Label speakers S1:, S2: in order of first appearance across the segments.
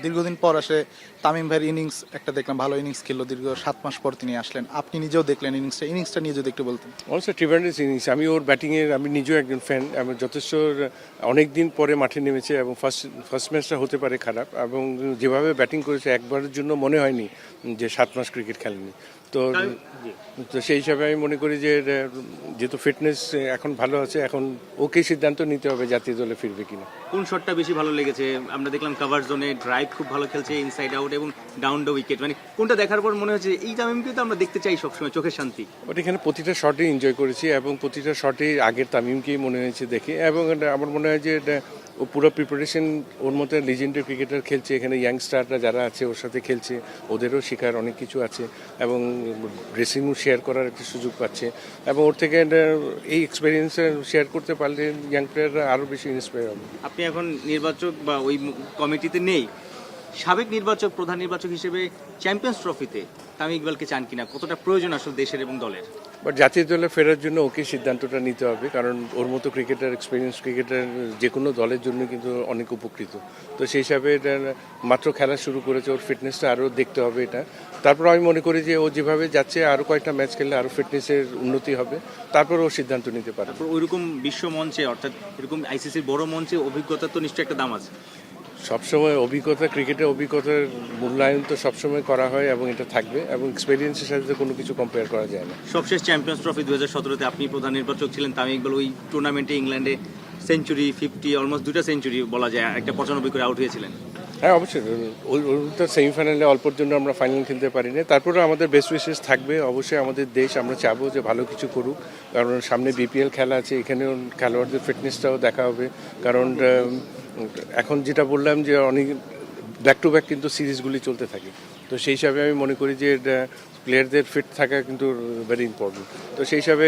S1: দীর্ঘদিন পর আসে তামিম ভাইয়ের ইনিংস একটা দেখলাম, ভালো ইনিংস খেললো, দীর্ঘ 7 মাস পর তিনি আসলেন, আপনি নিজেও দেখলেন ইনিংসটা নিয়ে যদি একটু বলতেন।
S2: Also tremendous innings. আমি ওর ব্যাটিংয়ের আমি নিজেও একজন ফ্যান এবং যথেষ্ট অনেক দিন পরে মাঠে নেমেছে এবং ফার্স্ট ম্যাচটা হতে পারে খারাপ, এবং যেভাবে ব্যাটিং করেছে একবারের জন্য মনে হয়নি যে 7 মাস ক্রিকেট খেলেনি। তো তো সেই হিসাবে আমি মনে করি যে যেহেতু ফিটনেস এখন ভালো আছে, এখন ওকে সিদ্ধান্ত নিতে হবে জাতীয় দলে ফিরবে কিনা।
S3: কোন শটটা বেশি ভালো লেগেছে? আমরা দেখলাম কভার জোনে ড্রাইভ খুব ভালো খেলছে, ইনসাইড আউট এবং ডাউন দ্য উইকেট, মানে কোনটা দেখার পর মনে হচ্ছে এই তামিমকে তো আমরা দেখতে চাই সবসময়, চোখের শান্তি।
S2: বাট এখানে প্রতিটা শটে এনজয় করেছি এবং প্রতিটা শটে আগের তামিমকেই মনে হয়েছে দেখে, এবং আমার মনে হয় যে ও পুরো প্রিপারেশন, ওর মতো লিজেন্ডারি ক্রিকেটার খেলছে, এখানে ইয়াংস্টাররা যারা আছে ওর সাথে খেলছে, ওদেরও শেখার অনেক কিছু আছে এবং ড্রেসিং রুম শেয়ার করার একটা সুযোগ পাচ্ছে, এবং ওর থেকে এই এক্সপিরিয়েন্স শেয়ার করতে পারলে ইয়াং প্লেয়াররা আরও বেশি ইন্সপায়ার হবে।
S3: আপনি এখন নির্বাচক বা ওই কমিটিতে নেই, সাবেক নির্বাচক, প্রধান নির্বাচক হিসেবে চ্যাম্পিয়ন্স ট্রফিতে তামিম ইকবালকে চান কিনা? কতটা প্রয়োজন আসলে দেশের এবং দলের?
S2: বাট জাতীয় দলে ফেরার জন্য ওকে সিদ্ধান্তটা নিতে হবে, কারণ ওর মতো ক্রিকেটার, এক্সপিরিয়েন্স ক্রিকেটার যে কোনো দলের জন্য কিন্তু অনেক উপকৃত। তো সেই হিসাবে এটা মাত্র খেলা শুরু করেছে, ওর ফিটনেসটা আরও দেখতে হবে এটা। তারপর আমি মনে করি যে ও যেভাবে যাচ্ছে আরও কয়েকটা ম্যাচ খেললে আরও ফিটনেসের উন্নতি হবে, তারপর ও সিদ্ধান্ত নিতে পারে।
S3: তারপর ওইরকম বিশ্ব মঞ্চে, অর্থাৎ এরকম আইসিসির বড় মঞ্চে অভিজ্ঞতা তো নিশ্চয়ই একটা দাম আছে।
S2: সবসময় অভিজ্ঞতা, ক্রিকেটের অভিজ্ঞতার মূল্যায়ন তো সবসময় করা হয় এবং এটা থাকবে, এবং এক্সপিরিয়েন্সের সাথে কোনো কিছু কম্পেয়ার করা যায় না।
S3: সবশেষ চ্যাম্পিয়ন্স ট্রফি 2017-তে আপনি প্রধান নির্বাচক ছিলেন, তামিম ইকবাল ওই টুর্নামেন্টে ইংল্যান্ডে সেঞ্চুরি, 50, অলমোস্ট 2টা সেঞ্চুরি বলা যায়, একটা 95 করে আউট হয়েছিলেন।
S2: হ্যাঁ, অবশ্যই তো সেমিফাইনালে অল্পর জন্য আমরা ফাইনাল খেলতে পারিনি, তারপরে আমাদের বেস্ট উইশেস থাকবে। অবশ্যই আমাদের দেশ, আমরা চাবো যে ভালো কিছু করুক, কারণ সামনে বিপিএল খেলা আছে, এখানেও খেলোয়াড়দের ফিটনেসটাও দেখা হবে। কারণ এখন যেটা বললাম যে অনেক ব্যাক টু ব্যাক কিন্তু সিরিজগুলি চলতে থাকে, তো সেই হিসাবে আমি মনে করি যে প্লেয়ারদের ফিট থাকা কিন্তু ভেরি ইম্পর্টেন্ট। তো সেই হিসাবে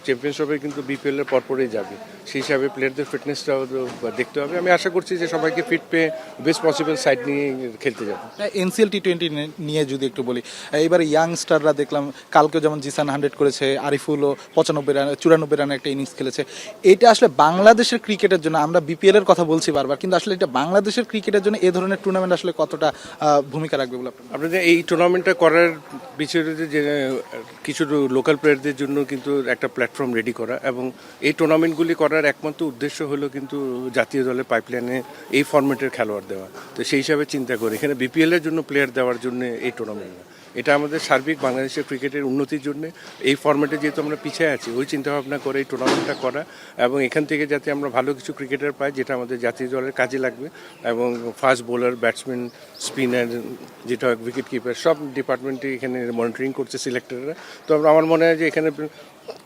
S2: চ্যাম্পিয়ন্স ট্রফি কিন্তু বিপিএলের পরপরেই যাবে, সেই হিসাবে প্লেয়ারদের ফিটনেসটাও দেখতে হবে। আমি আশা করছি যে সবাইকে ফিট পেয়ে বেস্ট পসিবল সাইড নিয়ে খেলতে যাবে।
S1: এনসিএল টি20 নিয়ে যদি একটু বলি, এবার ইয়াংস্টাররা দেখলাম কালকেও যেমন জিসান 100 করেছে, আরিফুলও 94 রানে একটা ইনিংস খেলেছে। এটা আসলে বাংলাদেশের ক্রিকেটের জন্য, আমরা বিপিএল এর কথা বলছি বারবার, কিন্তু আসলে এটা বাংলাদেশের ক্রিকেটের জন্য এ ধরনের টুর্নামেন্ট আসলে কতটা ভূমিকা রাখবে বলে আপনার?
S2: আপনাদের এই টুর্নামেন্টটা করার বিষয়টা যে কিছু লোকাল প্লেয়ারদের জন্য কিন্তু একটা প্ল্যাটফর্ম রেডি করা, এবং এই টুর্নামেন্টগুলি করার একমাত্র উদ্দেশ্য হলো কিন্তু জাতীয় দলের পাইপলাইনে এই ফরম্যাটের খেলোয়াড় দেওয়া। তো সেই হিসাবে চিন্তা করি এখানে বিপিএলের জন্য প্লেয়ার দেওয়ার জন্য এই টুর্নামেন্ট, এটা আমাদের সার্বিক বাংলাদেশের ক্রিকেটের উন্নতির জন্য এই ফরম্যাটে যেহেতু আমরা পিছিয়ে আছি, ওই চিন্তাভাবনা করে এই টুর্নামেন্টটা করা, এবং এখান থেকে যাতে আমরা ভালো কিছু ক্রিকেটার পাই যেটা আমাদের জাতীয় দলের কাজে লাগবে, এবং ফাস্ট বোলার, ব্যাটসম্যান, স্পিনার, যেটা উইকেট কিপার, সব ডিপার্টমেন্টে এখানে মনিটরিং করছে সিলেক্টররা। তো আমার মনে হয় যে এখানে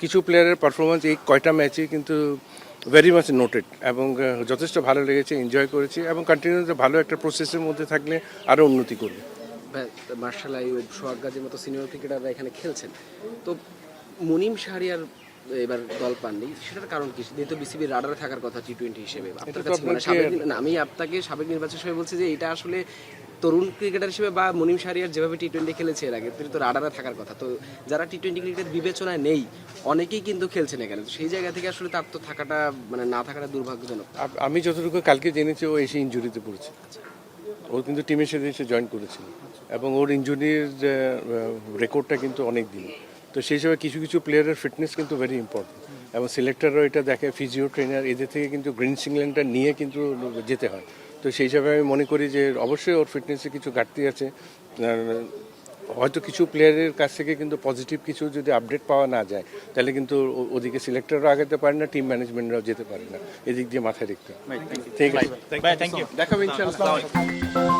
S2: কিছু প্লেয়ারের পারফরমেন্স এই কয়টা ম্যাচে কিন্তু ভেরি মাচ নোটেড, এবং যথেষ্ট ভালো লেগেছে, এনজয় করেছি, এবং কন্টিনিউ ভালো একটা প্রসেসের মধ্যে থাকলে আরও উন্নতি করবে।
S4: মার্শাল আইয়ুব, সোহাগ গাজীর মতো সিনিয়র ক্রিকেটাররা এখানে খেলছেন, তো মুনিম শাহরিয়ার এবার দল পাননি, সেটার কারণ কি? যেহেতু বিসিবির রাডারে থাকার কথা টি20 হিসেবে, আপনার কাছে আমি আপনাকে সাবেক নির্বাচক হিসেবে বলছি যে এটা আসলে তরুণ ক্রিকেটার হিসেবে, বা মুনিম শাহরিয়ার যেভাবে টি20 খেলেছে এর আগে, তিনি তো রাডারে থাকার কথা। তো যারা টি20 ক্রিকেট বিবেচনায় নেই অনেকেই কিন্তু খেলছেন এখানে, তো সেই জায়গা থেকে আসলে তার তো থাকাটা, মানে না থাকাটা দুর্ভাগ্যজনক।
S2: আমি যতটুকু কালকে জেনেছি ও এসে ইনজুরিতে পড়েছে, ও কিন্তু টিমের সাথে এসে জয়েন করেছিল, এবং ওর ইনজুরির রেকর্ডটা কিন্তু অনেক দিন। তো সেই হিসাবে কিছু কিছু প্লেয়ারের ফিটনেস কিন্তু ভেরি ইম্পর্টেন্ট, এবং সিলেক্টররাও এটা দেখে, ফিজিও ট্রেনার, এদের থেকে কিন্তু গ্রিন সিগন্যালটা নিয়ে কিন্তু যেতে হয়। তো সেই হিসাবে আমি মনে করি যে অবশ্যই ওর ফিটনেসে কিছু ঘাটতি আছে, হয়তো কিছু প্লেয়ারের কাছ থেকে কিন্তু পজিটিভ কিছু যদি আপডেট পাওয়া না যায়, তাহলে কিন্তু ওদিকে সিলেক্টররাও আগাতে পারে না, টিম ম্যানেজমেন্টরাও যেতে পারে না, এদিক দিয়ে মাথায় রাখতে। ঠিক আছে,
S3: থ্যাংক ইউ।
S2: দেখাবো ইনশাআল্লাহ।